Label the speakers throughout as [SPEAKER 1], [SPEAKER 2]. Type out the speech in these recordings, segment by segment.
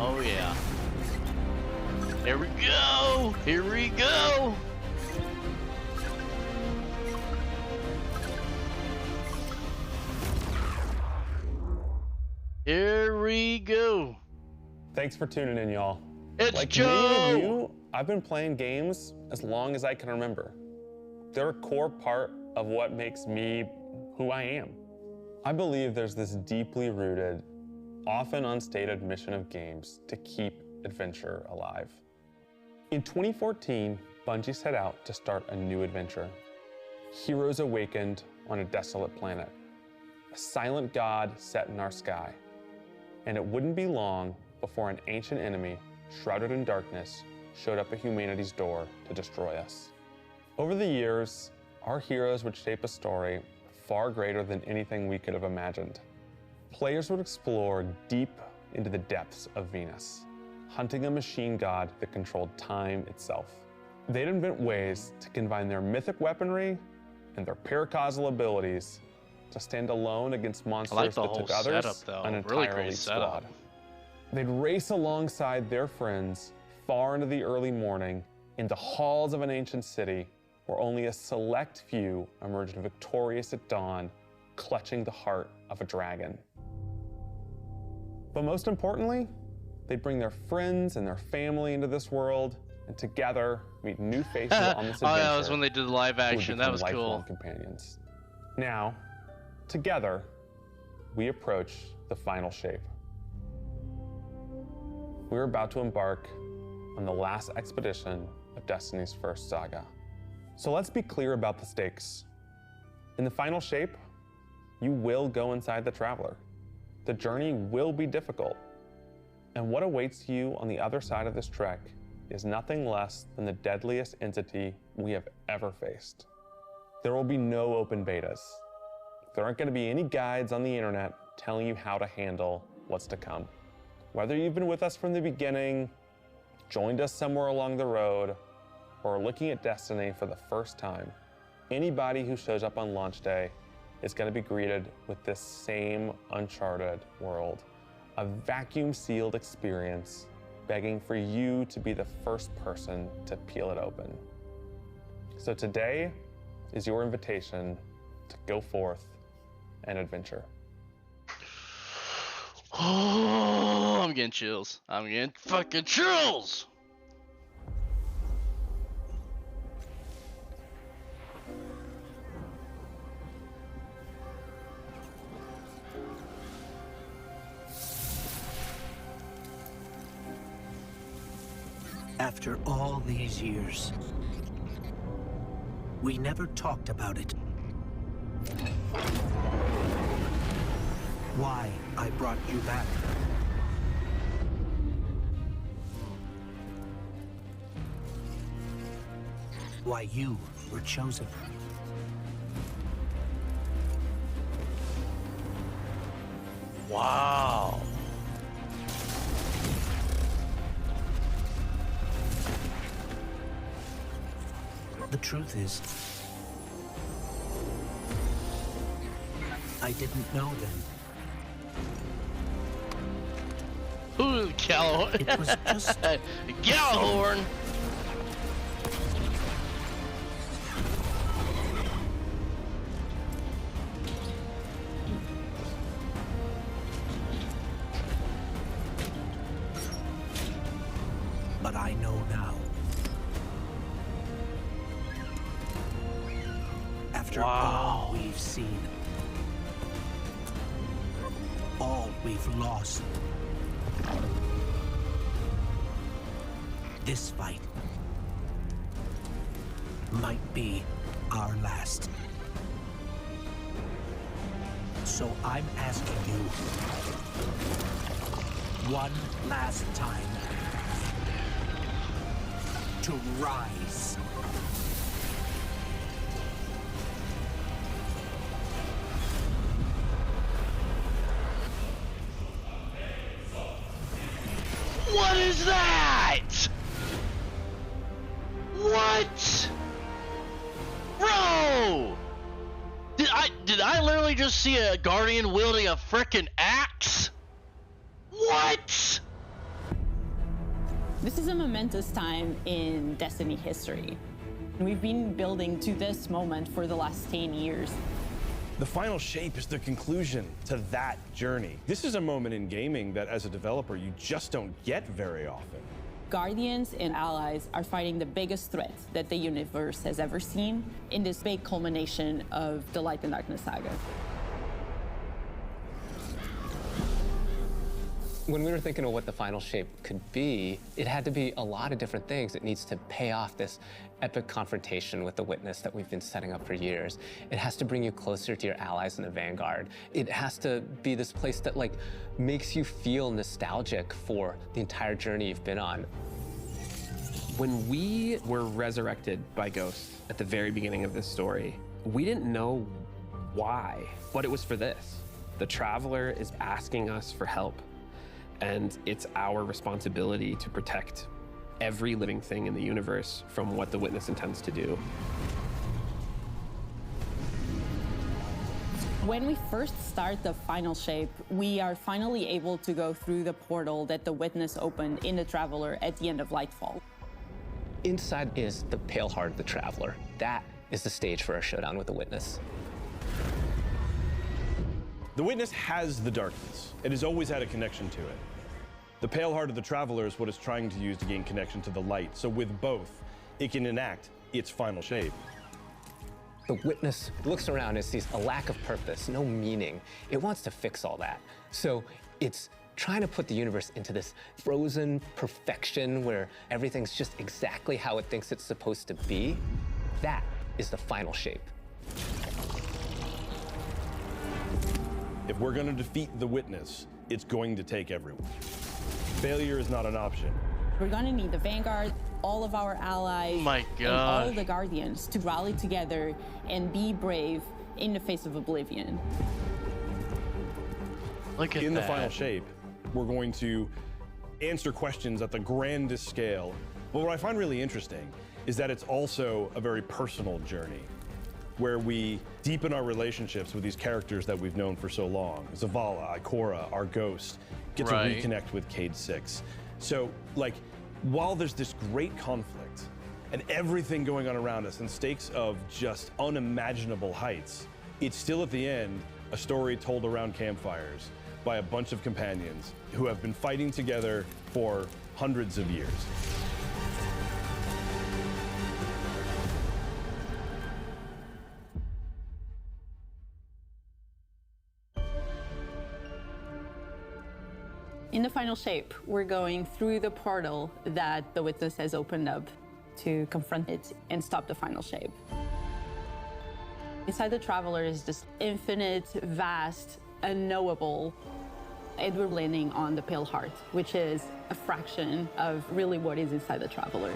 [SPEAKER 1] Oh yeah. Here we go! Here we go! Here we go!
[SPEAKER 2] Thanks for tuning in, y'all.
[SPEAKER 1] It's
[SPEAKER 2] like
[SPEAKER 1] Joe!
[SPEAKER 2] many of you, I've been playing games as long as I can remember. They're a core part of what makes me who I am. I believe there's this deeply rooted, often unstated mission of games to keep adventure alive. In 2014, Bungie set out to start a new adventure. Heroes awakened on a desolate planet. A silent god set in our sky. And it wouldn't be long before an ancient enemy, shrouded in darkness, showed up at humanity's door to destroy us. Over the years, our heroes would shape a story far greater than anything we could have imagined. Players would explore deep into the depths of Venus, hunting a machine god that controlled time itself. They'd invent ways to combine their mythic weaponry and their paracausal abilities to stand alone against monsters that took others an entirely squad. They'd race alongside their friends far into the early morning in the halls of an ancient city where only a select few emerged victorious at dawn, clutching the heart of a dragon. But most importantly, they'd bring their friends and their family into this world, and together meet new faces on this adventure.
[SPEAKER 1] Oh, that was when they did the live action. That was cool.
[SPEAKER 2] Companions. Now, together, we approach the final shape. We're about to embark on the last expedition of Destiny's first saga. So let's be clear about the stakes. In the final shape, you will go inside the Traveler. The journey will be difficult. And what awaits you on the other side of this trek is nothing less than the deadliest entity we have ever faced. There will be no open betas. There aren't going to be any guides on the internet telling you how to handle what's to come. Whether you've been with us from the beginning, joined us somewhere along the road, or are looking at Destiny for the first time, anybody who shows up on launch day is going to be greeted with this same uncharted world, a vacuum-sealed experience begging for you to be the first person to peel it open. So today is your invitation to go forth and adventure.
[SPEAKER 1] Oh, I'm getting chills. I'm getting fucking chills!
[SPEAKER 3] After all these years, we never talked about it. Why I brought you back. Why you were chosen.
[SPEAKER 1] Wow.
[SPEAKER 3] The truth is, I didn't know then.
[SPEAKER 1] Ooh, Gallahorn.
[SPEAKER 3] It was just
[SPEAKER 1] Gallahorn.
[SPEAKER 3] But I know now. After all we've seen, all we've lost, this fight might be our last. So I'm asking you one last time to rise.
[SPEAKER 1] What is that? What? Bro! Did I literally just see a guardian wielding a frickin' axe? What?
[SPEAKER 4] This is a momentous time in Destiny history. We've been building to this moment for the last 10 years.
[SPEAKER 5] The final shape is the conclusion to that journey. This is a moment in gaming that, as a developer, you just don't get very often.
[SPEAKER 4] Guardians and allies are fighting the biggest threat that the universe has ever seen in this big culmination of the Light and Darkness saga.
[SPEAKER 6] When we were thinking of what the final shape could be, it had to be a lot of different things. It needs to pay off this epic confrontation with the Witness that we've been setting up for years. It has to bring you closer to your allies in the Vanguard. It has to be this place that makes you feel nostalgic for the entire journey you've been on.
[SPEAKER 7] When we were resurrected by Ghost at the very beginning of this story, we didn't know why, but it was for this. The Traveler is asking us for help. And it's our responsibility to protect every living thing in the universe from what the Witness intends to do.
[SPEAKER 4] When we first start the final shape, we are finally able to go through the portal that the Witness opened in the Traveler at the end of Lightfall.
[SPEAKER 6] Inside is the Pale Heart of the Traveler. That is the stage for our showdown with the Witness.
[SPEAKER 5] The Witness has the darkness. It has always had a connection to it. The Pale Heart of the Traveler is what it's trying to use to gain connection to the light. So with both, it can enact its final shape.
[SPEAKER 6] The Witness looks around and sees a lack of purpose, no meaning. It wants to fix all that. So it's trying to put the universe into this frozen perfection where everything's just exactly how it thinks it's supposed to be. That is the final shape.
[SPEAKER 5] If we're going to defeat the Witness, it's going to take everyone. Failure is not an option.
[SPEAKER 4] We're gonna need the Vanguard, all of our allies,
[SPEAKER 1] Oh my
[SPEAKER 4] and all
[SPEAKER 1] God.
[SPEAKER 4] the Guardians to rally together and be brave in the face of oblivion.
[SPEAKER 1] Look at
[SPEAKER 5] In the
[SPEAKER 1] that.
[SPEAKER 5] final shape, we're going to answer questions at the grandest scale. But what I find really interesting is that it's also a very personal journey where we deepen our relationships with these characters that we've known for so long. Zavala, Ikora, our Ghost, get to
[SPEAKER 1] Right.
[SPEAKER 5] reconnect with Cade 6. So, while there's this great conflict and everything going on around us and stakes of just unimaginable heights, it's still at the end a story told around campfires by a bunch of companions who have been fighting together for hundreds of years.
[SPEAKER 4] In the final shape, we're going through the portal that the Witness has opened up to confront it and stop the final shape. Inside the Traveler is this infinite, vast, unknowable, and we're landing on the Pale Heart, which is a fraction of really what is inside the Traveler.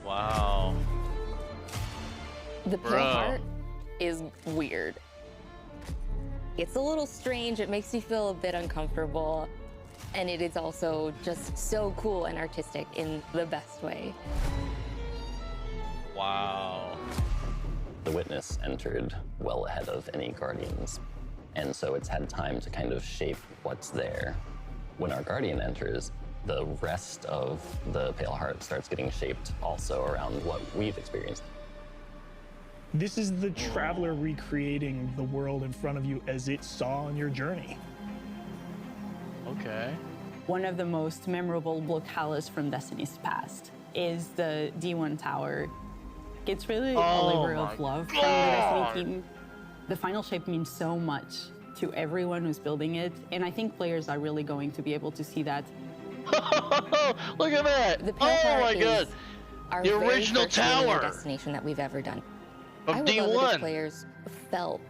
[SPEAKER 1] Wow.
[SPEAKER 8] The Pale
[SPEAKER 1] Bro.
[SPEAKER 8] Heart is weird. It's a little strange. It makes you feel a bit uncomfortable. And it is also just so cool and artistic in the best way.
[SPEAKER 1] Wow.
[SPEAKER 9] The Witness entered well ahead of any Guardians, and so it's had time to kind of shape what's there. When our Guardian enters, the rest of the Pale Heart starts getting shaped also around what we've experienced.
[SPEAKER 10] This is the Traveler recreating the world in front of you as it saw on your journey.
[SPEAKER 1] Okay.
[SPEAKER 4] One of the most memorable locales from Destiny's past is the D1 Tower. It's really a labor of love from the Destiny team. The final shape means so much to everyone who's building it, and I think players are really going to be able to see that.
[SPEAKER 1] Look at that!
[SPEAKER 8] The Pale
[SPEAKER 1] Oh
[SPEAKER 8] Heart
[SPEAKER 1] my
[SPEAKER 8] is
[SPEAKER 1] God!
[SPEAKER 8] our
[SPEAKER 1] The
[SPEAKER 8] very
[SPEAKER 1] original
[SPEAKER 8] first linear
[SPEAKER 1] tower
[SPEAKER 8] destination that we've ever done.
[SPEAKER 1] of
[SPEAKER 8] I would love it if
[SPEAKER 1] D1.
[SPEAKER 8] players felt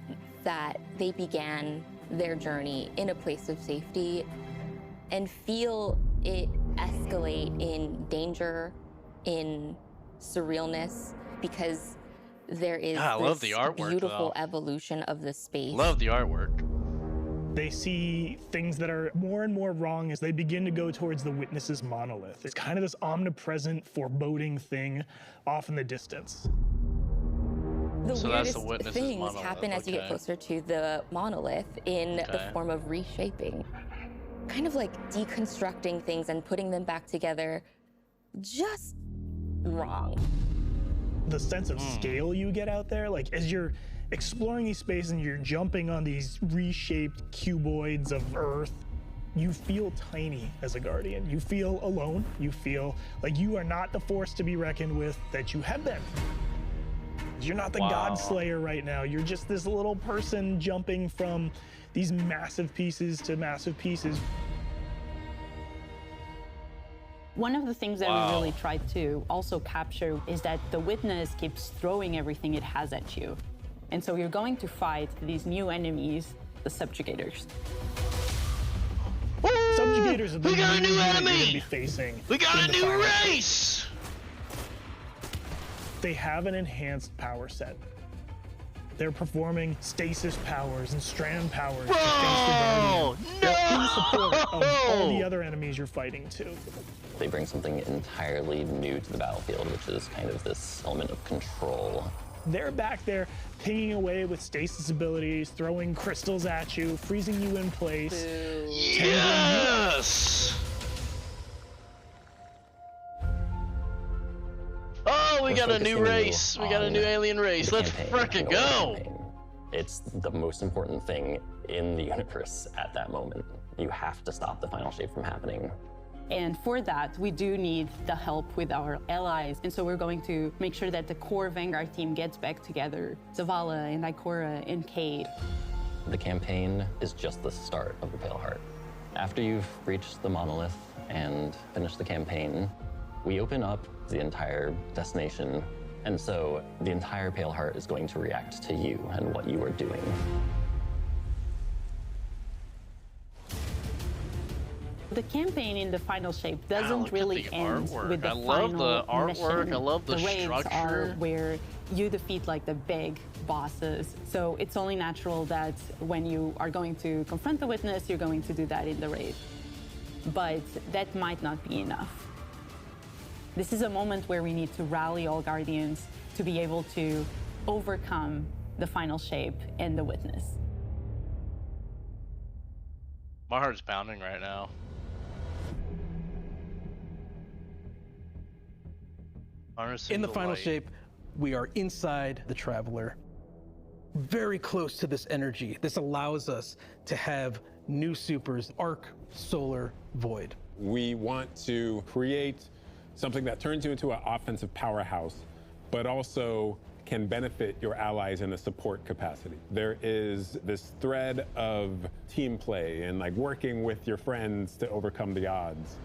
[SPEAKER 8] that they began their journey in a place of safety and feel it escalate in danger, in surrealness, because there is
[SPEAKER 1] God, I love
[SPEAKER 8] this
[SPEAKER 1] the artwork,
[SPEAKER 8] beautiful
[SPEAKER 1] though.
[SPEAKER 8] evolution of the space.
[SPEAKER 1] Love the artwork.
[SPEAKER 10] They see things that are more and more wrong as they begin to go towards the Witness's monolith. It's kind of this omnipresent, foreboding thing off in the distance.
[SPEAKER 8] The
[SPEAKER 1] So that's the
[SPEAKER 8] weirdest
[SPEAKER 1] Witness's
[SPEAKER 8] things
[SPEAKER 1] monolith,
[SPEAKER 8] happen as you get
[SPEAKER 1] okay.
[SPEAKER 8] closer to the monolith in the
[SPEAKER 1] Okay.
[SPEAKER 8] form of reshaping. Kind of like deconstructing things and putting them back together just wrong.
[SPEAKER 10] The sense of scale you get out there, like as you're exploring these spaces and you're jumping on these reshaped cuboids of Earth, you feel tiny as a Guardian. You feel alone. You feel like you are not the force to be reckoned with that you have been. You're not the God Slayer right now. You're just this little person jumping from these massive pieces to massive pieces.
[SPEAKER 4] One of the things that we really tried to also capture is that the Witness keeps throwing everything it has at you. And so you're going to fight these new enemies, the Subjugators.
[SPEAKER 10] Subjugators are the
[SPEAKER 1] We got a new
[SPEAKER 10] that you're
[SPEAKER 1] enemy!
[SPEAKER 10] gonna be facing.
[SPEAKER 1] We got
[SPEAKER 10] in
[SPEAKER 1] a
[SPEAKER 10] the
[SPEAKER 1] new
[SPEAKER 10] final
[SPEAKER 1] race!
[SPEAKER 10] They have an enhanced power set. They're performing stasis powers and strand powers to face the Guardian. They're in support of all the other enemies you're fighting too.
[SPEAKER 9] They bring something entirely new to the battlefield, which is kind of this element of control.
[SPEAKER 10] They're back there pinging away with stasis abilities, throwing crystals at you, freezing you in place.
[SPEAKER 1] Yes! Oh, we
[SPEAKER 9] We're
[SPEAKER 1] got a new
[SPEAKER 9] focusing
[SPEAKER 1] race. We got a
[SPEAKER 9] on
[SPEAKER 1] new alien race.
[SPEAKER 9] the
[SPEAKER 1] Let's
[SPEAKER 9] campaign,
[SPEAKER 1] frickin'
[SPEAKER 9] the
[SPEAKER 1] go!
[SPEAKER 9] campaign. It's the most important thing in the universe at that moment. You have to stop the final shape from happening.
[SPEAKER 4] And for that, we do need the help with our allies. And so we're going to make sure that the core Vanguard team gets back together. Zavala and Ikora and Cade.
[SPEAKER 9] The campaign is just the start of the Pale Heart. After you've reached the monolith and finished the campaign, we open up the entire destination. And so the entire Pale Heart is going to react to you and what you are doing.
[SPEAKER 4] The campaign in the final shape doesn't
[SPEAKER 1] look at
[SPEAKER 4] really
[SPEAKER 1] the
[SPEAKER 4] end
[SPEAKER 1] artwork.
[SPEAKER 4] with the
[SPEAKER 1] I love
[SPEAKER 4] final
[SPEAKER 1] the artwork.
[SPEAKER 4] mission.
[SPEAKER 1] I love the
[SPEAKER 4] raids
[SPEAKER 1] structure.
[SPEAKER 4] are where you defeat like the big bosses. So it's only natural that when you are going to confront the Witness, you're going to do that in the raid. But that might not be enough. This is a moment where we need to rally all Guardians to be able to overcome the final shape and the Witness.
[SPEAKER 1] My heart's pounding right now.
[SPEAKER 11] In the final shape, we are inside the Traveler, very close to this energy. This allows us to have new supers, Arc, Solar, Void.
[SPEAKER 2] We want to create something that turns you into an offensive powerhouse, but also can benefit your allies in a support capacity. There is this thread of team play and like working with your friends to overcome the odds.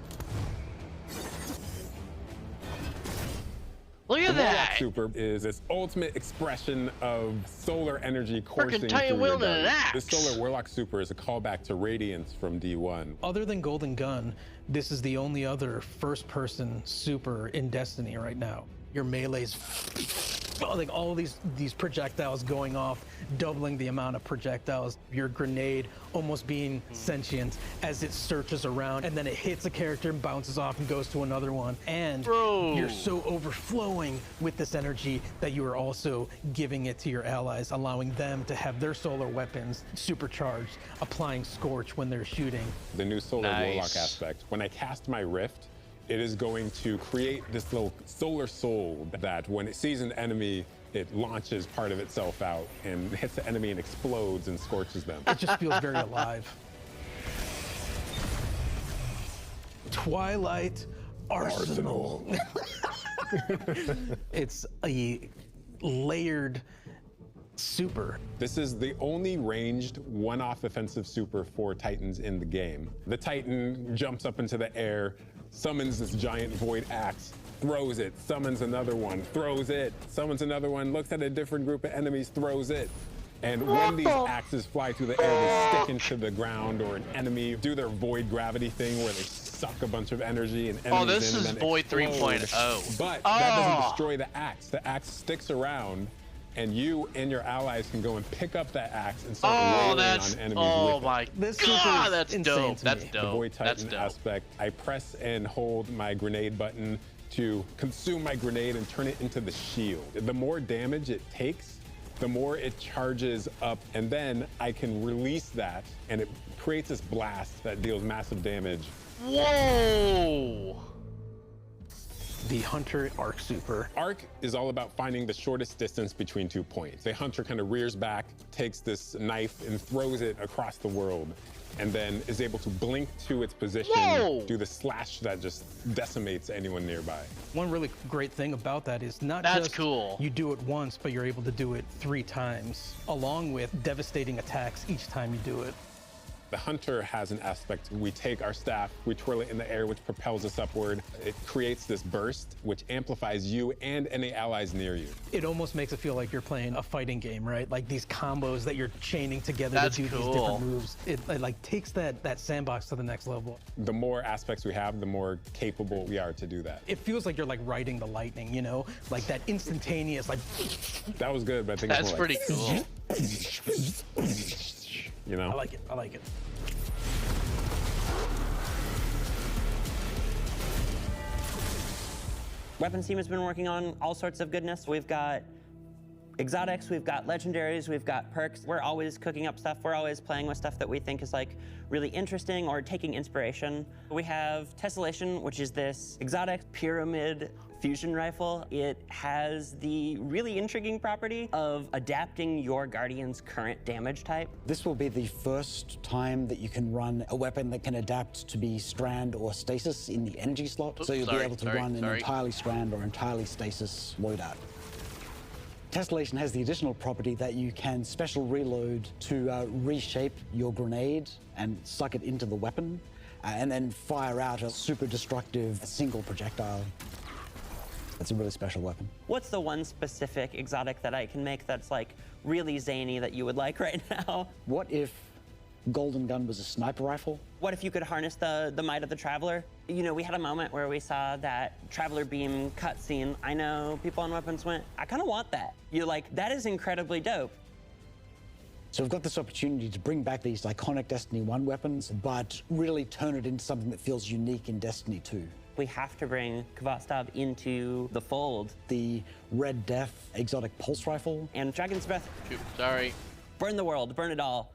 [SPEAKER 1] Look at
[SPEAKER 2] The Warlock
[SPEAKER 1] that!
[SPEAKER 2] Super is this ultimate expression of solar energy coursing through
[SPEAKER 1] Frickin'
[SPEAKER 2] your
[SPEAKER 1] wielding an
[SPEAKER 2] body.
[SPEAKER 1] axe!
[SPEAKER 2] This Solar Warlock Super is a callback to Radiance from D1.
[SPEAKER 11] Other than Golden Gun, this is the only other first-person super in Destiny right now. Your melee's like all these projectiles going off, doubling the amount of projectiles. Your grenade almost being sentient as it searches around, and then it hits a character and bounces off and goes to another one. And you're so overflowing with this energy that you are also giving it to your allies, allowing them to have their solar weapons supercharged, applying Scorch when they're shooting.
[SPEAKER 2] The new Solar
[SPEAKER 1] Nice.
[SPEAKER 2] Warlock aspect. When I cast my Rift, it is going to create this little solar soul that when it sees an enemy, it launches part of itself out and hits the enemy and explodes and scorches them.
[SPEAKER 11] It just feels very alive. Twilight Arsenal. It's a layered super.
[SPEAKER 2] This is the only ranged one-off offensive super for Titans in the game. The Titan jumps up into the air, summons this giant void axe, throws it, summons another one, throws it, summons another one, looks at a different group of enemies, throws it. And when these axes fly through the air, they stick into the ground or an enemy, do their void gravity thing where they suck a bunch of energy and enemies
[SPEAKER 1] this
[SPEAKER 2] in
[SPEAKER 1] is
[SPEAKER 2] and then
[SPEAKER 1] Void
[SPEAKER 2] explode.
[SPEAKER 1] 3.0.
[SPEAKER 2] But that doesn't destroy the axe. The axe sticks around, and you and your allies can go and pick up that axe and start rolling on enemies with it.
[SPEAKER 11] This
[SPEAKER 1] God,
[SPEAKER 11] super is
[SPEAKER 1] that's
[SPEAKER 11] insane
[SPEAKER 1] dope.
[SPEAKER 11] to
[SPEAKER 1] That's
[SPEAKER 11] me.
[SPEAKER 1] dope.
[SPEAKER 2] The Void
[SPEAKER 1] That's
[SPEAKER 2] Titan
[SPEAKER 1] dope.
[SPEAKER 2] aspect, I press and hold my grenade button to consume my grenade and turn it into the shield. The more damage it takes, the more it charges up, and then I can release that, and it creates this blast that deals massive damage.
[SPEAKER 1] Whoa!
[SPEAKER 11] the Hunter Arc Super.
[SPEAKER 12] Arc is all about finding the shortest distance between 2 points. The Hunter kind of rears back, takes this knife and throws it across the world, and then is able to blink to its position, do the slash that just decimates anyone nearby.
[SPEAKER 11] One really great thing about that is not
[SPEAKER 1] That's
[SPEAKER 11] just
[SPEAKER 1] cool.
[SPEAKER 11] you do it once, but you're able to do it 3 times, along with devastating attacks each time you do it.
[SPEAKER 12] The Hunter has an aspect. We take our staff, we twirl it in the air, which propels us upward. It creates this burst, which amplifies you and any allies near you.
[SPEAKER 11] It almost makes it feel like you're playing a fighting game, right? Like these combos that you're chaining together
[SPEAKER 1] That's
[SPEAKER 11] to do
[SPEAKER 1] cool.
[SPEAKER 11] these different moves. It like takes that sandbox to the next level.
[SPEAKER 12] The more aspects we have, the more capable we are to do that.
[SPEAKER 11] It feels like you're like riding the lightning, you know? Like that instantaneous, like...
[SPEAKER 12] That was good, but I think
[SPEAKER 1] That's
[SPEAKER 12] it's more
[SPEAKER 1] pretty cool.
[SPEAKER 12] You know?
[SPEAKER 11] I like it, I like it.
[SPEAKER 13] Weapons team has been working on all sorts of goodness. We've got exotics, we've got legendaries, we've got perks. We're always cooking up stuff. We're always playing with stuff that we think is like really interesting or taking inspiration. We have Tessellation, which is this exotic pyramid fusion rifle. It has the really intriguing property of adapting your Guardian's current damage type.
[SPEAKER 14] This will be the first time that you can run a weapon that can adapt to be strand or stasis in the energy slot.
[SPEAKER 1] Oops,
[SPEAKER 14] so you'll
[SPEAKER 1] sorry,
[SPEAKER 14] be able to
[SPEAKER 1] sorry,
[SPEAKER 14] run an
[SPEAKER 1] sorry.
[SPEAKER 14] entirely strand or entirely stasis loadout. Tessellation has the additional property that you can special reload to reshape your grenade and suck it into the weapon, and then fire out a super destructive single projectile. It's a really special weapon.
[SPEAKER 13] What's the one specific exotic that I can make that's like really zany that you would like right now?
[SPEAKER 14] What if Golden Gun was a sniper rifle?
[SPEAKER 13] What if you could harness the might of the Traveler? You know, we had a moment where we saw that Traveler Beam cutscene. I know people on Weapons went, I kind of want that. You're like, that is incredibly dope.
[SPEAKER 14] So we've got this opportunity to bring back these iconic Destiny 1 weapons, but really turn it into something that feels unique in Destiny 2.
[SPEAKER 13] We have to bring Kvastov into the fold.
[SPEAKER 14] The Red Death exotic pulse rifle.
[SPEAKER 13] And Dragon's Breath.
[SPEAKER 1] Shoot, sorry.
[SPEAKER 13] Burn the world, burn it all.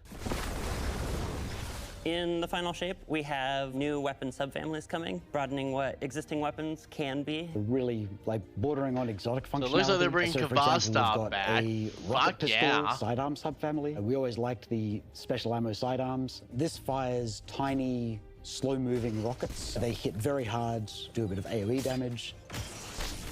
[SPEAKER 13] In the final shape, we have new weapon subfamilies coming, broadening what existing weapons can be.
[SPEAKER 14] Really, like, bordering on exotic functionality.
[SPEAKER 1] So it looks like they're bringing
[SPEAKER 14] for example, we've
[SPEAKER 1] Kvastov
[SPEAKER 14] got
[SPEAKER 1] back.
[SPEAKER 14] a
[SPEAKER 1] Fuck
[SPEAKER 14] rocket pistol
[SPEAKER 1] yeah.
[SPEAKER 14] sidearm subfamily. We always liked the special ammo sidearms. This fires tiny, slow-moving rockets. They hit very hard, do a bit of AoE damage.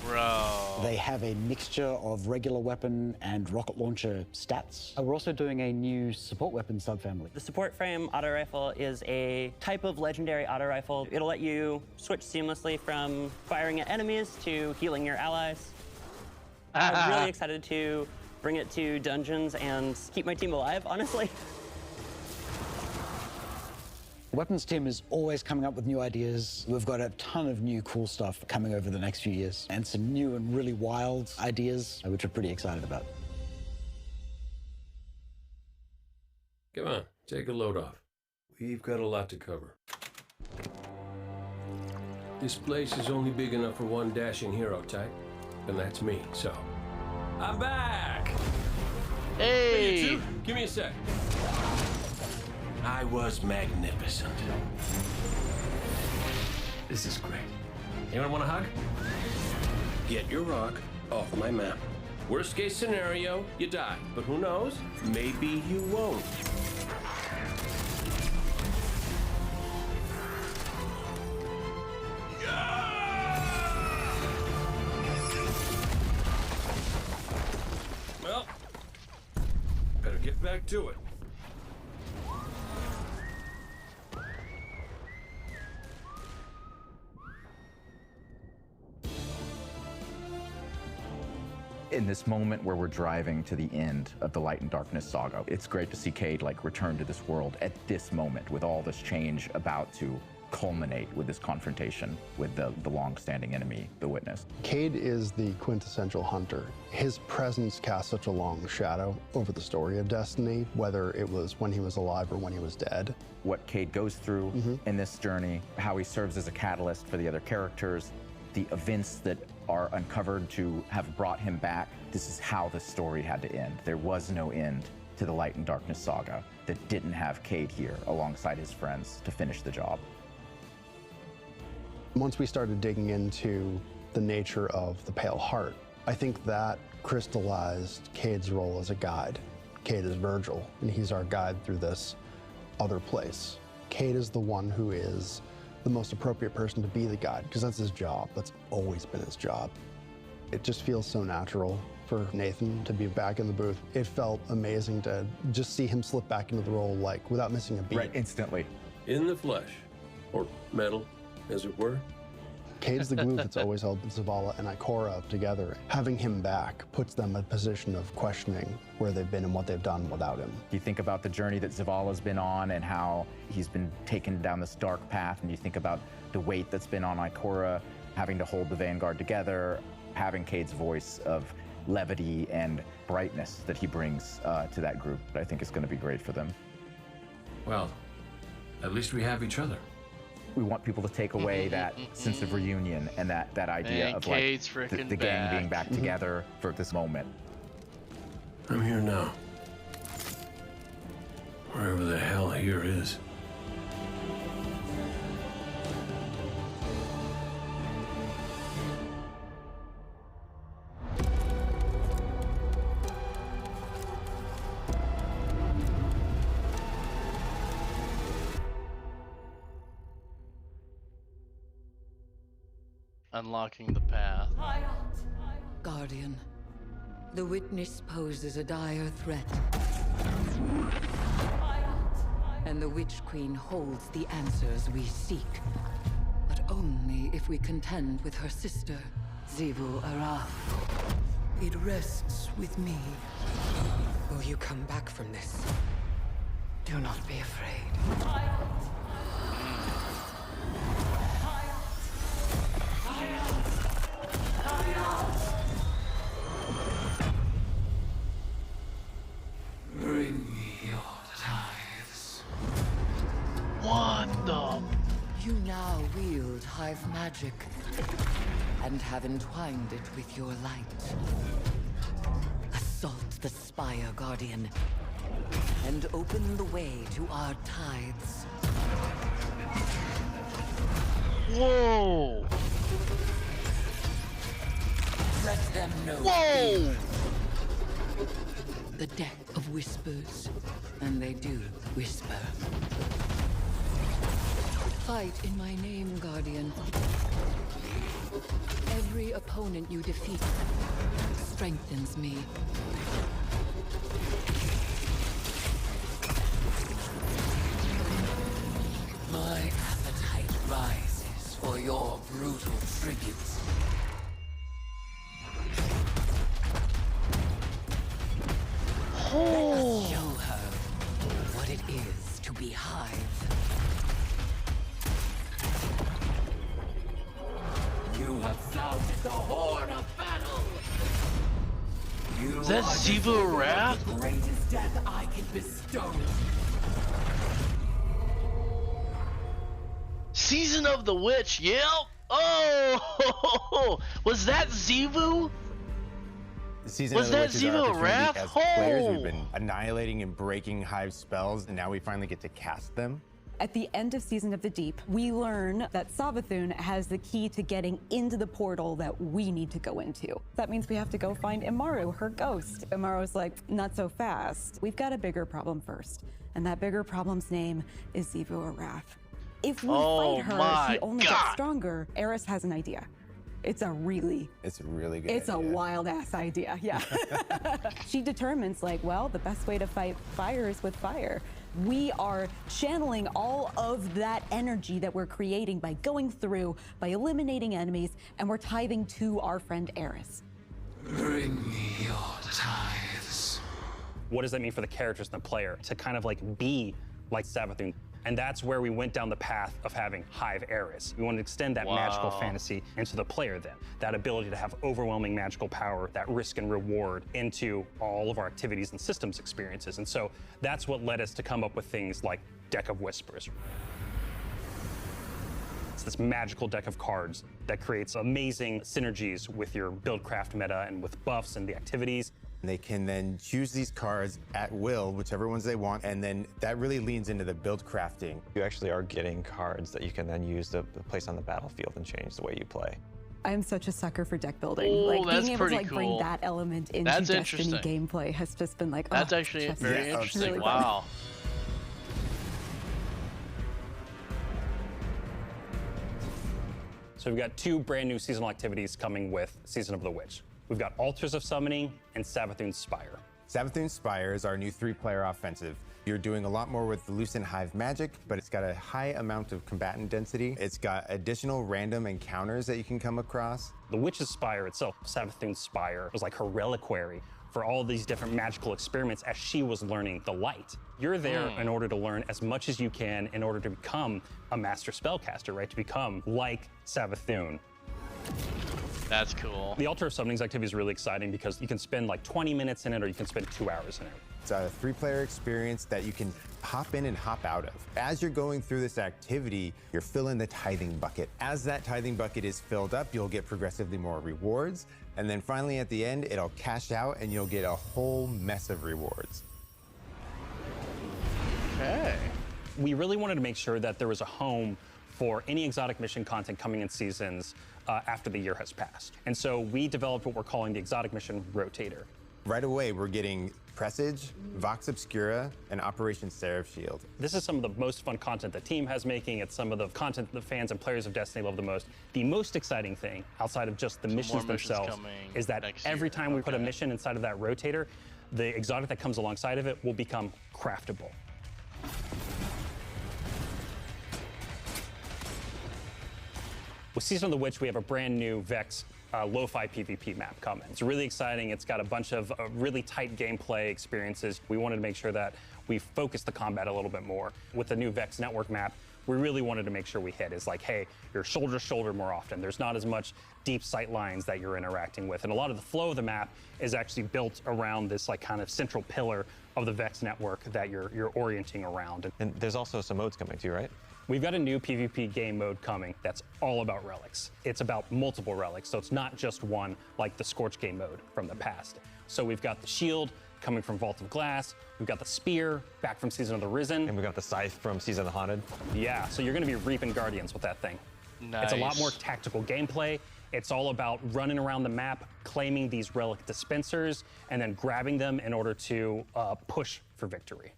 [SPEAKER 1] Bro.
[SPEAKER 14] They have a mixture of regular weapon and rocket launcher stats. We're also doing a new support weapon subfamily.
[SPEAKER 13] The support frame auto rifle is a type of legendary auto rifle. It'll let you switch seamlessly from firing at enemies to healing your allies. I'm really excited to bring it to dungeons and keep my team alive, honestly.
[SPEAKER 14] The weapons team is always coming up with new ideas. We've got a ton of new cool stuff coming over the next few years, and some new and really wild ideas, which we're pretty excited about.
[SPEAKER 15] Come on, take a load off. We've got a lot to cover. This place is only big enough for one dashing hero type, and that's me, so... I'm back!
[SPEAKER 1] Hey!
[SPEAKER 15] You two, give me a sec. I was magnificent. This is great. Anyone want a hug? Get your rock off my map. Worst case scenario, you die. But who knows? Maybe you won't. Well, better get back to it.
[SPEAKER 16] In this moment where we're driving to the end of the Light and Darkness saga, it's great to see Cade return to this world at this moment with all this change about to culminate with this confrontation with the long-standing enemy, the Witness.
[SPEAKER 17] Cade is the quintessential hunter. His presence casts such a long shadow over the story of Destiny, whether it was when he was alive or when he was dead.
[SPEAKER 16] What Cade goes through in this journey, how he serves as a catalyst for the other characters, the events that are uncovered to have brought him back. This is how the story had to end. There was no end to the Light and Darkness saga that didn't have Cade here alongside his friends to finish the job.
[SPEAKER 17] Once we started digging into the nature of the Pale Heart. I think that crystallized Cade's role as a guide. Cade is Virgil, and he's our guide through this other place. Cade is the one who is the most appropriate person to be the guide, because that's his job. That's always been his job. It just feels so natural for Nathan to be back in the booth. It felt amazing to just see him slip back into the role, like, without missing a beat.
[SPEAKER 16] Right, instantly.
[SPEAKER 15] In the flesh, or metal, as it were.
[SPEAKER 17] Cade's the glue that's always held Zavala and Ikora together. Having him back puts them in a position of questioning where they've been and what they've done without him.
[SPEAKER 16] You think about the journey that Zavala's been on and how he's been taken down this dark path, and you think about the weight that's been on Ikora, having to hold the Vanguard together, having Cade's voice of levity and brightness that he brings to that group. I think is going to be great for them.
[SPEAKER 15] Well, at least we have each other.
[SPEAKER 16] We want people to take away that sense of reunion and that idea
[SPEAKER 1] Man,
[SPEAKER 16] of
[SPEAKER 1] Cade's
[SPEAKER 16] like
[SPEAKER 1] frickin'
[SPEAKER 16] the gang being
[SPEAKER 1] back.
[SPEAKER 16] back together for this moment.
[SPEAKER 15] I'm here now. Wherever the hell here is.
[SPEAKER 1] Unlocking the path.
[SPEAKER 18] Guardian, the witness poses a dire threat. And the Witch Queen holds the answers we seek. But only if we contend with her sister, Xivu Araf. It rests with me.
[SPEAKER 19] Will you come back from this? Do not be afraid.
[SPEAKER 15] Bring me your tithes.
[SPEAKER 1] What the?
[SPEAKER 18] You now wield Hive magic and have entwined it with your light. Assault the Spire, Guardian, and open the way to our tithes.
[SPEAKER 1] Whoa!
[SPEAKER 18] Let them know.
[SPEAKER 1] Whoa!
[SPEAKER 18] The deck of whispers, and they do whisper. Fight in my name, Guardian. Every opponent you defeat strengthens me. My appetite rises for your brutal tribute. Let us show her what it is to be Hive. You have found the horn of battle. You
[SPEAKER 1] Is that
[SPEAKER 18] are
[SPEAKER 1] Xivu
[SPEAKER 18] deserving
[SPEAKER 1] Araf?
[SPEAKER 18] of the greatest death I can bestow.
[SPEAKER 1] Season of the Witch, yep! Oh! Was that Xivu?
[SPEAKER 20] Season
[SPEAKER 1] Was
[SPEAKER 20] of the
[SPEAKER 1] that
[SPEAKER 20] Witch is our
[SPEAKER 1] Xivu
[SPEAKER 20] opportunity
[SPEAKER 1] Araf?
[SPEAKER 20] as players.
[SPEAKER 1] Oh!
[SPEAKER 20] We've been annihilating and breaking Hive spells, and now we finally get to cast them.
[SPEAKER 21] At the end of Season of the Deep, we learn that Savathun has the key to getting into the portal that we need to go into. That means we have to go find Imaru, her ghost. Imaru's like, not so fast. We've got a bigger problem first, and that bigger problem's name is Xivu Araf. If we
[SPEAKER 1] Oh
[SPEAKER 21] fight her,
[SPEAKER 1] my
[SPEAKER 21] she only
[SPEAKER 1] God.
[SPEAKER 21] gets stronger. Eris has an idea. It's a really
[SPEAKER 20] good
[SPEAKER 21] It's
[SPEAKER 20] idea.
[SPEAKER 21] a wild ass idea, yeah. She determines, like, well, the best way to fight fire is with fire. We are channeling all of that energy that we're creating by going through, by eliminating enemies, and we're tithing to our friend Eris.
[SPEAKER 15] Bring me your tithes.
[SPEAKER 22] What does that mean for the characters and the player to kind of like be like Savathun? And that's where we went down the path of having Hive Eris. We want to extend that magical
[SPEAKER 1] Wow.
[SPEAKER 22] fantasy into the player then. That ability to have overwhelming magical power, that risk and reward into all of our activities and systems experiences. And so that's what led us to come up with things like Deck of Whispers. It's this magical deck of cards that creates amazing synergies with your build-craft meta and with buffs and the activities.
[SPEAKER 20] They can then choose these cards at will, whichever ones they want, and then that really leans into the build crafting.
[SPEAKER 23] You actually are getting cards that you can then use to place on the battlefield and change the way you play.
[SPEAKER 21] I'm such a sucker for deck building.
[SPEAKER 1] Oh,
[SPEAKER 21] like
[SPEAKER 1] that's
[SPEAKER 21] being able to
[SPEAKER 1] pretty
[SPEAKER 21] bring
[SPEAKER 1] cool.
[SPEAKER 21] that element into
[SPEAKER 1] That's
[SPEAKER 21] Destiny
[SPEAKER 1] interesting.
[SPEAKER 21] gameplay has just been like,
[SPEAKER 1] That's
[SPEAKER 21] oh,
[SPEAKER 1] actually
[SPEAKER 21] just
[SPEAKER 1] very interesting.
[SPEAKER 21] really fun.
[SPEAKER 1] Wow.
[SPEAKER 22] So we've got 2 brand new seasonal activities coming with Season of the Witch. We've got Altars of Summoning and Savathun's Spire.
[SPEAKER 20] Savathun's Spire is our new 3-player offensive. You're doing a lot more with the Lucent Hive magic, but it's got a high amount of combatant density. It's got additional random encounters that you can come across.
[SPEAKER 22] The Witch's Spire itself, Savathun's Spire, was like her reliquary for all these different magical experiments as she was learning the light. You're there in order to learn as much as you can in order to become a master spellcaster, right? To become like Savathun.
[SPEAKER 1] That's cool.
[SPEAKER 22] The Altar of Summonings activity is really exciting because you can spend like 20 minutes in it or you can spend 2 hours in it.
[SPEAKER 20] It's a 3-player experience that you can hop in and hop out of. As you're going through this activity, you're filling the tithing bucket. As that tithing bucket is filled up, you'll get progressively more rewards. And then finally at the end, it'll cash out and you'll get a whole mess of rewards.
[SPEAKER 1] Okay.
[SPEAKER 22] We really wanted to make sure that there was a home for any exotic mission content coming in seasons after the year has passed. And so we developed what we're calling the Exotic Mission Rotator.
[SPEAKER 20] Right away, we're getting Presage, Vox Obscura, and Operation Seraph Shield.
[SPEAKER 22] This is some of the most fun content the team has making. It's some of the content the fans and players of Destiny love the most. The most exciting thing, outside of just the missions themselves, is that every time we put a mission inside of that rotator, the exotic that comes alongside of it will become craftable. With Season of the Witch, we have a brand new Vex lo-fi PvP map coming. It's really exciting. It's got a bunch of really tight gameplay experiences. We wanted to make sure that we focused the combat a little bit more. With the new Vex network map, we really wanted to make sure we hit is like, hey, you're shoulder to shoulder more often. There's not as much deep sight lines that you're interacting with. And a lot of the flow of the map is actually built around this like kind of central pillar of the Vex network that you're orienting around.
[SPEAKER 3] And there's also some modes coming too, right?
[SPEAKER 22] We've got a new PvP game mode coming that's all about relics. It's about multiple relics, so it's not just one like the Scorch game mode from the past. So we've got the shield coming from Vault of Glass, we've got the spear back from Season of the Risen.
[SPEAKER 3] And we've got the scythe from Season of the Haunted.
[SPEAKER 22] Yeah, so you're gonna be reaping Guardians with that thing.
[SPEAKER 1] Nice.
[SPEAKER 22] It's a lot more tactical gameplay. It's all about running around the map, claiming these relic dispensers, and then grabbing them in order to push for victory.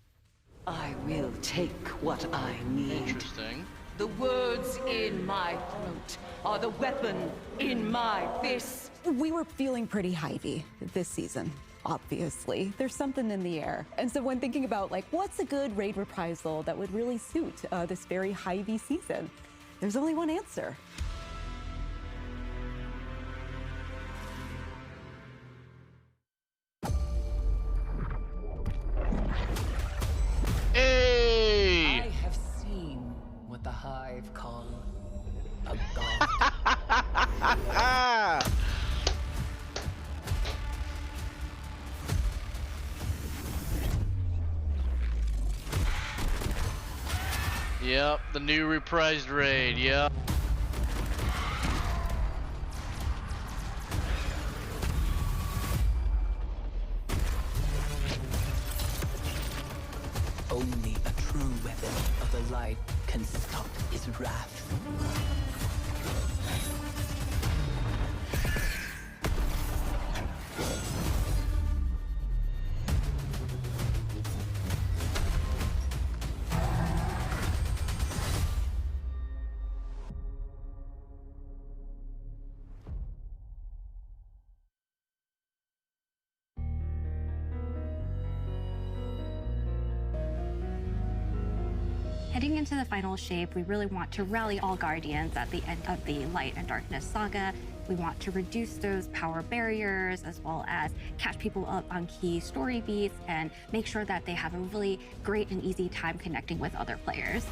[SPEAKER 18] I will take what I need.
[SPEAKER 1] Interesting.
[SPEAKER 18] The words in my throat are the weapon in my fist.
[SPEAKER 21] We were feeling pretty Hivey this season, obviously. There's something in the air. And so when thinking about like, what's a good raid reprisal that would really suit this very Hivey season, there's only one answer.
[SPEAKER 1] Hey!
[SPEAKER 19] I have seen what the Hive call a god.
[SPEAKER 1] Yep, the new reprised raid, yep.
[SPEAKER 19] Only a true weapon of the light can stop his wrath.
[SPEAKER 7] Heading into the final shape, we really want to rally all Guardians at the end of the Light and Darkness saga. We want to reduce those power barriers as well as catch people up on key story beats and make sure that they have a really great and easy time connecting with other players.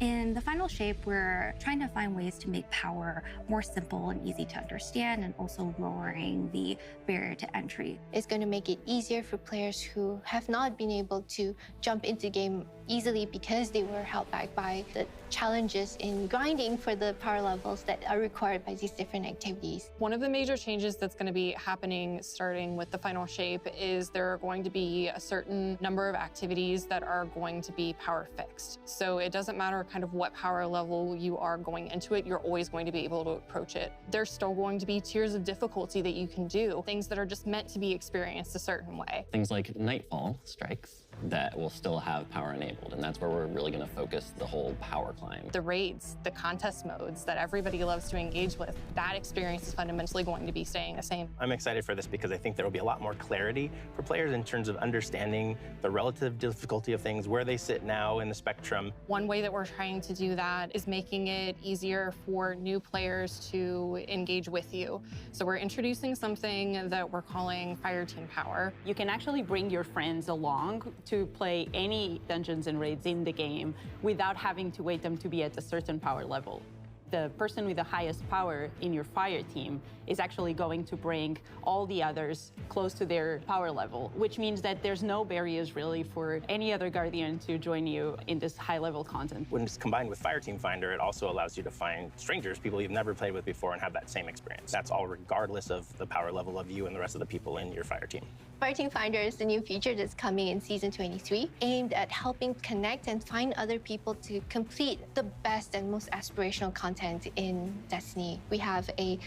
[SPEAKER 7] In the final shape, we're trying to find ways to make power more simple and easy to understand and also lowering the barrier to entry.
[SPEAKER 23] It's going to make it easier for players who have not been able to jump into game easily because they were held back by the challenges in grinding for the power levels that are required by these different activities.
[SPEAKER 24] One of the major changes that's going to be happening starting with the final shape is there are going to be a certain number of activities that are going to be power fixed. So it doesn't matter kind of what power level you are going into it, you're always going to be able to approach it. There's still going to be tiers of difficulty that you can do, things that are just meant to be experienced a certain way.
[SPEAKER 9] Things like Nightfall strikes that will still have power enabled, and that's where we're really going to focus the whole power climb.
[SPEAKER 24] The raids, the contest modes that everybody loves to engage with, that experience is fundamentally going to be staying the same.
[SPEAKER 5] I'm excited for this because I think there will be a lot more clarity for players in terms of understanding the relative difficulty of things, where they sit now in the spectrum.
[SPEAKER 24] One way that we're trying to do that is making it easier for new players to engage with you. So we're introducing something that we're calling Fire Team Power.
[SPEAKER 4] You can actually bring your friends along to play any dungeons and raids in the game without having to wait them to be at a certain power level. The person with the highest power in your fire team is actually going to bring all the others close to their power level, which means that there's no barriers really for any other Guardian to join you in this high-level content.
[SPEAKER 5] When it's combined with Fire Team Finder, it also allows you to find strangers, people you've never played with before, and have that same experience. That's all regardless of the power level of you and the rest of the people in your fire team.
[SPEAKER 23] Fire Team Finder is the new feature that's coming in Season 23, aimed at helping connect and find other people to complete the best and most aspirational content in Destiny. We have a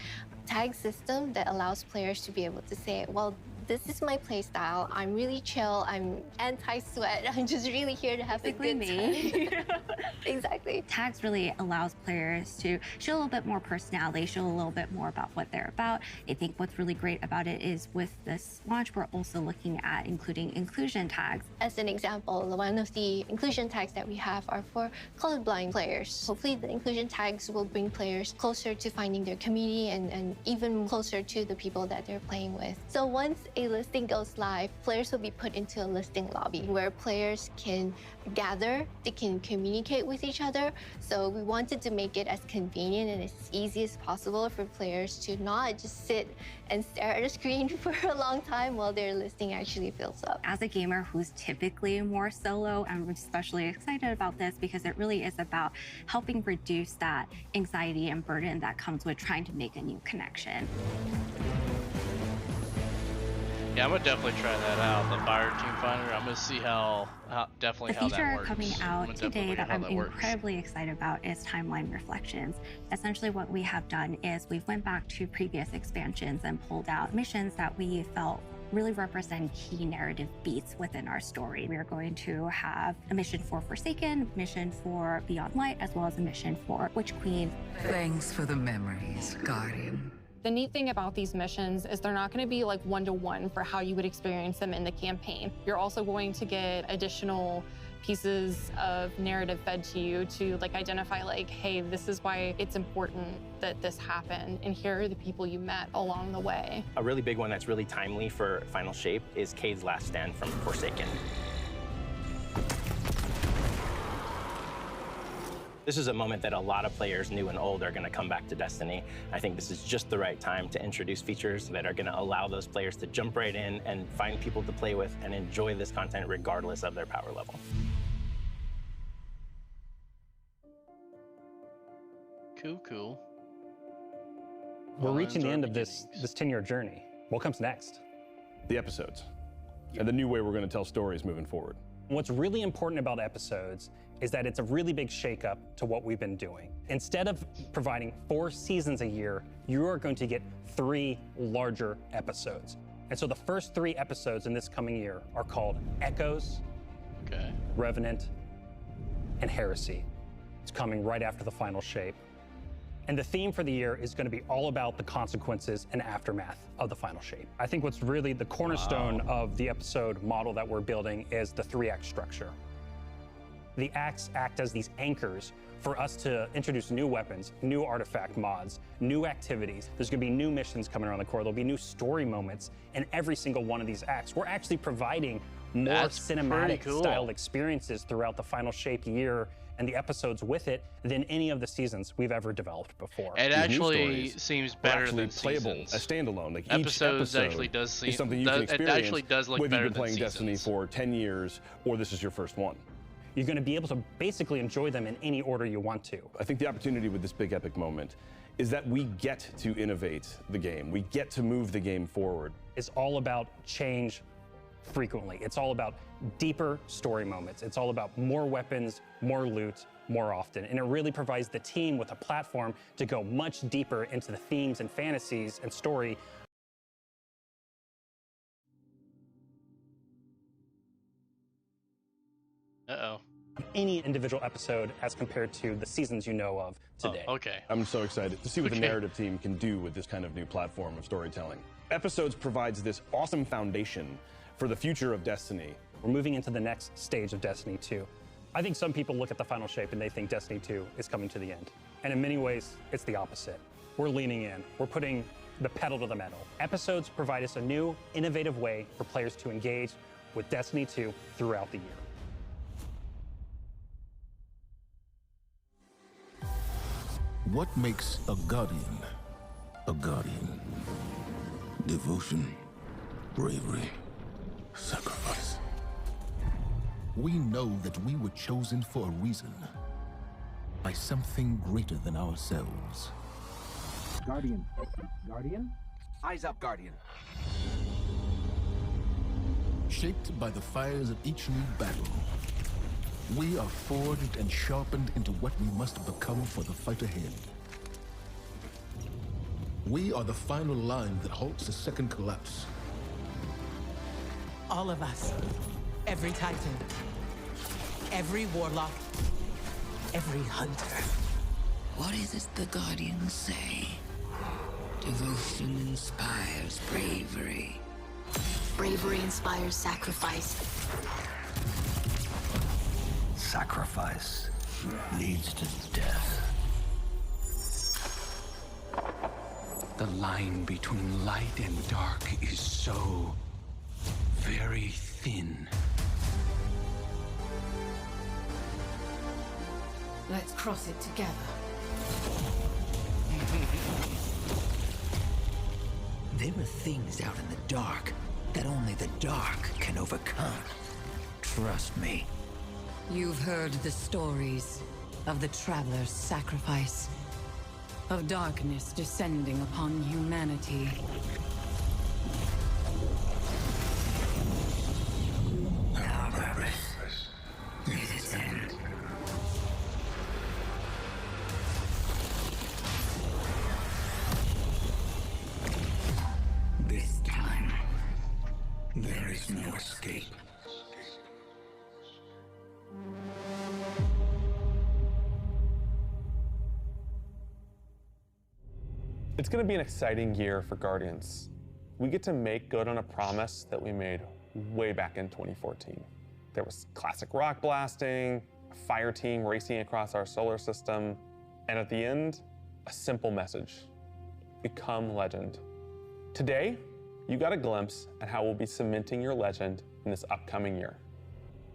[SPEAKER 23] tag system that allows players to be able to say, well, this is my play style. I'm really chill. I'm anti-sweat. I'm just really here to have a good time. Exactly.
[SPEAKER 7] Tags really allows players to show a little bit more personality, show a little bit more about what they're about. I think what's really great about it is with this launch, we're also looking at including inclusion tags.
[SPEAKER 23] As an example, one of the inclusion tags that we have are for colorblind players. Hopefully the inclusion tags will bring players closer to finding their community and even closer to the people that they're playing with. So once a listing goes live, players will be put into a listing lobby where players can gather, they can communicate with each other. So we wanted to make it as convenient and as easy as possible for players to not just sit and stare at a screen for a long time while their listing actually fills up.
[SPEAKER 7] As a gamer who's typically more solo, I'm especially excited about this because it really is about helping reduce that anxiety and burden that comes with trying to make a new connection.
[SPEAKER 1] Yeah, I'm gonna definitely try that out, the Fire Team Finder. I'm gonna see how
[SPEAKER 7] The
[SPEAKER 1] that
[SPEAKER 7] feature
[SPEAKER 1] works.
[SPEAKER 7] coming out today that I'm
[SPEAKER 1] works.
[SPEAKER 7] incredibly excited about is Timeline Reflections. Essentially what we have done is we've went back to previous expansions and pulled out missions that we felt really represent key narrative beats within our story. We are going to have a mission for Forsaken, mission for Beyond Light, as well as a mission for Witch Queen.
[SPEAKER 18] Thanks for the memories, Guardian.
[SPEAKER 24] The neat thing about these missions is they're not going to be like one-to-one for how you would experience them in the campaign. You're also going to get additional pieces of narrative fed to you to like identify like, hey, this is why it's important that this happened, and here are the people you met along the way.
[SPEAKER 5] A really big one that's really timely for Final Shape is Cade's last stand from Forsaken. This is a moment that a lot of players, new and old, are going to come back to Destiny. I think this is just the right time to introduce features that are going to allow those players to jump right in and find people to play with and enjoy this content regardless of their power level.
[SPEAKER 1] Cool.
[SPEAKER 22] We're reaching the end of this 10-year journey. What comes next?
[SPEAKER 6] The episodes. And the new way we're going to tell stories moving forward.
[SPEAKER 22] What's really important about episodes is that it's a really big shakeup to what we've been doing. Instead of providing 4 seasons a year, you are going to get 3 larger episodes. And so the first 3 episodes in this coming year are called Echoes, Revenant, and Heresy. It's coming right after the Final Shape. And the theme for the year is going to be all about the consequences and aftermath of the Final Shape. I think what's really the cornerstone of the episode model that we're building is the 3-act structure. The acts act as these anchors for us to introduce new weapons, new artifact mods, new activities. There's going to be new missions coming around the core. There'll be new story moments in every single one of these acts. We're actually providing more cinematic styled experiences throughout the Final Shape year and the episodes with it than any of the seasons we've ever developed before.
[SPEAKER 1] It actually seems better than
[SPEAKER 6] playable
[SPEAKER 1] seasons.
[SPEAKER 6] as standalone. Like
[SPEAKER 1] Episodes
[SPEAKER 6] each episode
[SPEAKER 1] actually does seem,
[SPEAKER 6] is something you can experience.
[SPEAKER 1] It actually does look
[SPEAKER 6] whether
[SPEAKER 1] better
[SPEAKER 6] you've been
[SPEAKER 1] than
[SPEAKER 6] playing
[SPEAKER 1] seasons.
[SPEAKER 6] Destiny for 10 years or this is your first one.
[SPEAKER 22] You're going to be able to basically enjoy them in any order you want to.
[SPEAKER 6] I think the opportunity with this big epic moment is that we get to innovate the game. We get to move the game forward.
[SPEAKER 22] It's all about change frequently. It's all about deeper story moments. It's all about more weapons, more loot, more often. And it really provides the team with a platform to go much deeper into the themes and fantasies and story.
[SPEAKER 1] Uh-oh.
[SPEAKER 22] Any individual episode as compared to the seasons you know of today.
[SPEAKER 1] Oh, okay.
[SPEAKER 6] I'm so excited to see what the
[SPEAKER 1] Okay.
[SPEAKER 6] narrative team can do with this kind of new platform of storytelling. Episodes provides this awesome foundation for the future of Destiny.
[SPEAKER 22] We're moving into the next stage of Destiny 2. I think some people look at the final shape and they think Destiny 2 is coming to the end. And in many ways, it's the opposite. We're leaning in. We're putting the pedal to the metal. Episodes provide us a new, innovative way for players to engage with Destiny 2 throughout the year.
[SPEAKER 2] What makes a guardian a guardian? Devotion, bravery, sacrifice. We know that we were chosen for a reason, by something greater than ourselves.
[SPEAKER 8] Guardian. Guardian? Eyes up, Guardian.
[SPEAKER 2] Shaped by the fires of each new battle, we are forged and sharpened into what we must become for the fight ahead. We are the final line that halts the second collapse.
[SPEAKER 10] All of us. Every Titan. Every Warlock. Every Hunter.
[SPEAKER 18] What is it the Guardians say? Devotion inspires bravery. Bravery inspires sacrifice.
[SPEAKER 2] Sacrifice leads to death.
[SPEAKER 8] The line between light and dark is so very thin.
[SPEAKER 18] Let's cross it together.
[SPEAKER 10] There are things out in the dark that only the dark can overcome. Trust me.
[SPEAKER 18] You've heard the stories of the Traveler's sacrifice, of darkness descending upon humanity.
[SPEAKER 10] Our purpose is its end. This time, there is no escape.
[SPEAKER 3] It's going to be an exciting year for Guardians. We get to make good on a promise that we made way back in 2014. There was classic rock blasting, a fire team racing across our solar system, and at the end, a simple message: become legend. Today, you got a glimpse at how we'll be cementing your legend in this upcoming year.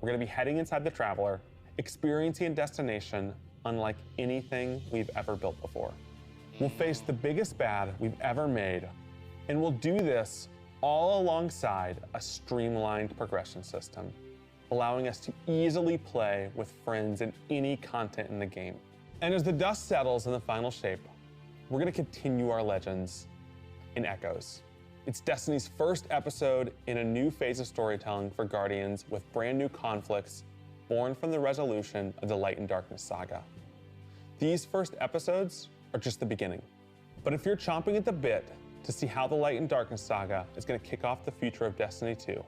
[SPEAKER 3] We're going to be heading inside the Traveler, experiencing a destination unlike anything we've ever built before. We'll face the biggest bad we've ever made, and we'll do this all alongside a streamlined progression system, allowing us to easily play with friends in any content in the game. And as the dust settles in the final shape, we're going to continue our legends in Echoes. It's Destiny's first episode in a new phase of storytelling for Guardians, with brand new conflicts born from the resolution of the Light and Darkness saga. These first episodes are just the beginning. But if you're chomping at the bit to see how the Light and Darkness saga is going to kick off the future of Destiny 2,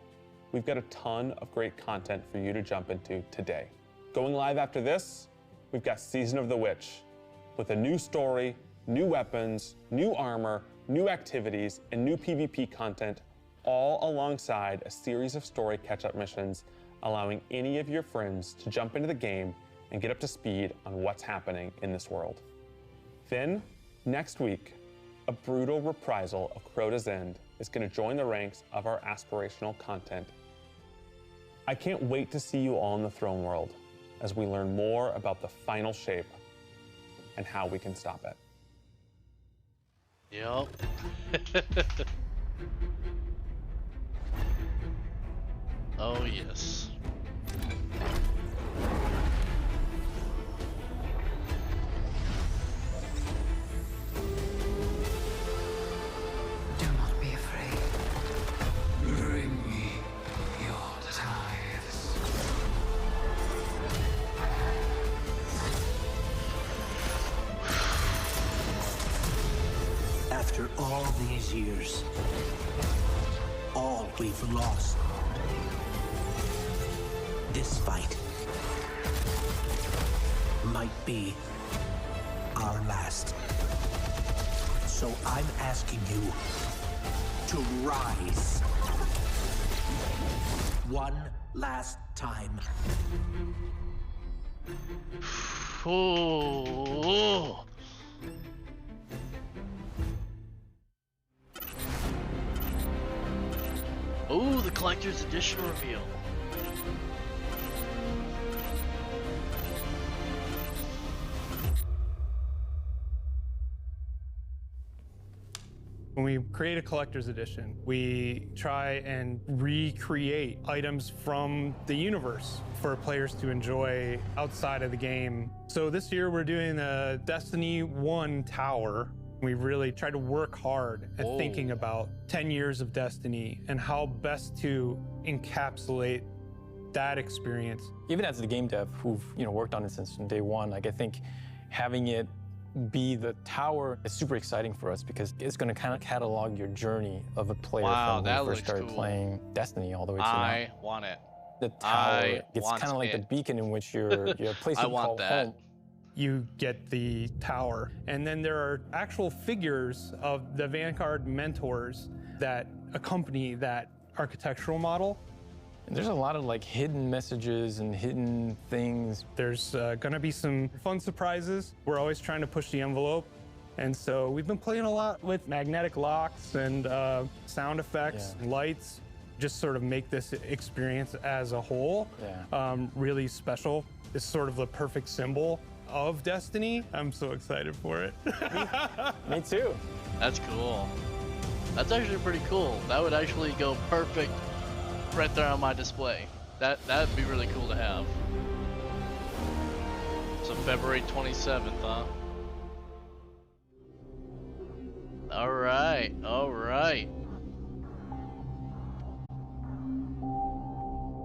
[SPEAKER 3] we've got a ton of great content for you to jump into today. Going live after this, we've got Season of the Witch, with a new story, new weapons, new armor, new activities, and new PvP content, all alongside a series of story catch-up missions, allowing any of your friends to jump into the game and get up to speed on what's happening in this world. Then, next week, a brutal reprisal of Crota's End is going to join the ranks of our aspirational content. I can't wait to see you all in the Throne World as we learn more about the final shape and how we can stop it.
[SPEAKER 1] Yep. Oh, yes.
[SPEAKER 18] Do not be afraid.
[SPEAKER 8] Bring me
[SPEAKER 10] After all these years, all we've lost, this fight might be our last. So I'm asking you to rise one last time.
[SPEAKER 1] Oh. Oh, the collector's edition reveal.
[SPEAKER 11] When we create a collector's edition, we try and recreate items from the universe for players to enjoy outside of the game. So this year we're doing a Destiny 1 tower. We really try to work hard at thinking about 10 years of Destiny and how best to encapsulate that experience.
[SPEAKER 12] Even as the game dev who've worked on it since day one, like I think having it be the tower is super exciting for us because it's going to kind of catalog your journey of a player from when you first started playing Destiny all the way to now.
[SPEAKER 1] I want it.
[SPEAKER 12] The tower, it's kind of like the beacon in which your place you call home.
[SPEAKER 11] You get the tower, and then there are actual figures of the Vanguard mentors that accompany that architectural model.
[SPEAKER 12] And there's a lot of like hidden messages and hidden things.
[SPEAKER 11] There's gonna be some fun surprises. We're always trying to push the envelope. And so we've been playing a lot with magnetic locks and sound effects, lights, just sort of make this experience as a whole really special. It's sort of the perfect symbol of Destiny. I'm so excited for it.
[SPEAKER 12] Me too.
[SPEAKER 1] That's cool. That's actually pretty cool. That would actually go perfect right there on my display. That'd be really cool to have. So February 27th, huh? All right.